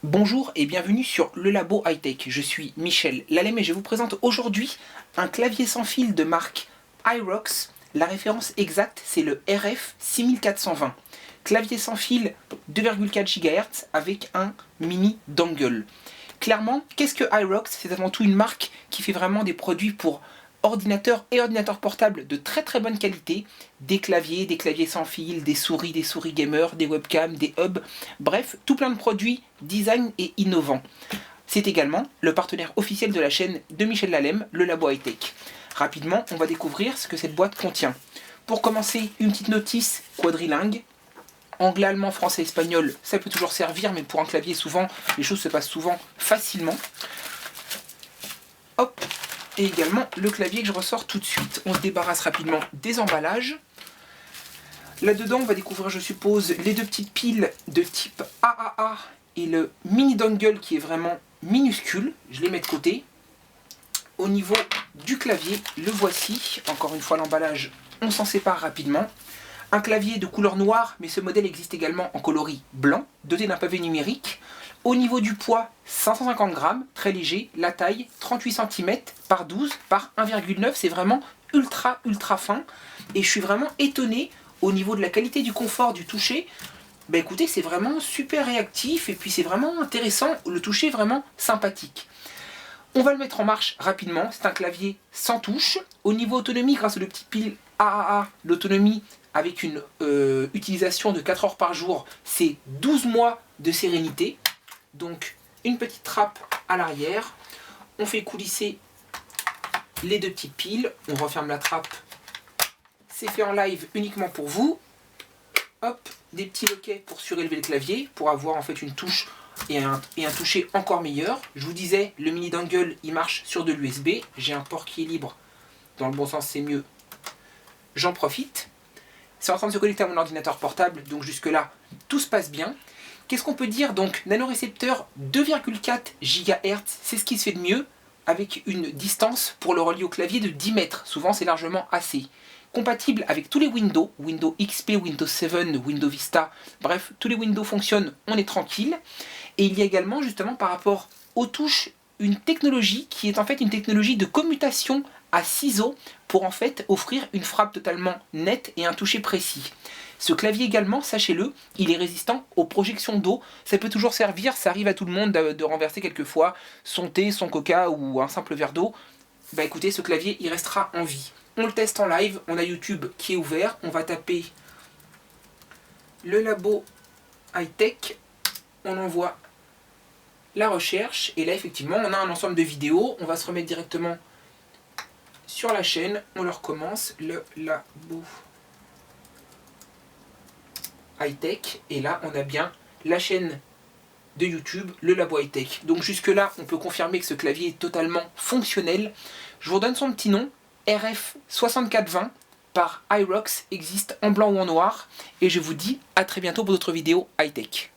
Bonjour et bienvenue sur le Labo High-Tech. Je suis Michel Lalem et je vous présente aujourd'hui un clavier sans fil de marque Hyrox. La référence exacte c'est le RF 6420. Clavier sans fil 2,4 GHz avec un mini dongle. Clairement, qu'est-ce que Hyrox? C'est avant tout une marque qui fait vraiment des produits pour ordinateurs et ordinateurs portables de très très bonne qualité, des claviers sans fil, des souris gamers, des webcams, des hubs, bref, tout plein de produits design et innovants. C'est également le partenaire officiel de la chaîne de Michel Lalem, le Labo High-Tech. Rapidement, on va découvrir ce que cette boîte contient. Pour commencer, une petite notice quadrilingue. Anglais, allemand, français, espagnol, ça peut toujours servir, mais pour un clavier, souvent, les choses se passent souvent facilement. Hop, et également le clavier que je ressors tout de suite. On se débarrasse rapidement des emballages. Là-dedans, on va découvrir, je suppose, les deux petites piles de type AAA et le mini dongle qui est vraiment minuscule. Je les mets de côté. Au niveau du clavier, le voici. Encore une fois, l'emballage, on s'en sépare rapidement. Un clavier de couleur noire, mais ce modèle existe également en coloris blanc, doté d'un pavé numérique. Au niveau du poids, 550 grammes, très léger. La taille, 38 cm par 12 par 1,9. C'est vraiment ultra fin. Et je suis vraiment étonné au niveau de la qualité du confort du toucher. Bah écoutez, c'est vraiment super réactif et puis c'est vraiment intéressant. Le toucher est vraiment sympathique. On va le mettre en marche rapidement. C'est un clavier sans touche. Au niveau autonomie, grâce aux deux petites piles AAA, l'autonomie avec une utilisation de 4 heures par jour, c'est 12 mois de sérénité. Donc une petite trappe à l'arrière. On fait coulisser les deux petites piles. On referme la trappe. C'est fait en live uniquement pour vous. Hop, des petits loquets pour surélever le clavier, pour avoir en fait une touche et un toucher encore meilleur. Je vous disais, le mini dongle, il marche sur de l'USB. J'ai un port qui est libre. Dans le bon sens, c'est mieux. J'en profite. C'est en train de se connecter à mon ordinateur portable, donc jusque-là, tout se passe bien. Qu'est-ce qu'on peut dire? Donc, nanorécepteur 2,4 GHz, c'est ce qui se fait de mieux, avec une distance pour le relier au clavier de 10 mètres. Souvent, c'est largement assez. Compatible avec tous les Windows, Windows XP, Windows 7, Windows Vista, bref, tous les Windows fonctionnent, on est tranquille. Et il y a également, justement, par rapport aux touches, une technologie qui est en fait une technologie de commutation à ciseaux pour en fait offrir une frappe totalement nette et un toucher précis. Ce clavier également, sachez-le, il est résistant aux projections d'eau. Ça peut toujours servir, ça arrive à tout le monde de renverser quelquefois son thé, son coca ou un simple verre d'eau. Bah écoutez, ce clavier, il restera en vie. On le teste en live, on a YouTube qui est ouvert. On va taper le Labo High-Tech. On envoie la recherche. Et là, effectivement, on a un ensemble de vidéos. On va se remettre directement sur la chaîne. On le recommence. Le Labo High-Tech. Et là, on a bien la chaîne de YouTube, le Labo High-Tech. Donc jusque-là, on peut confirmer que ce clavier est totalement fonctionnel. Je vous redonne son petit nom. RF 6420 par Hyrox existe en blanc ou en noir. Et je vous dis à très bientôt pour d'autres vidéos high-tech.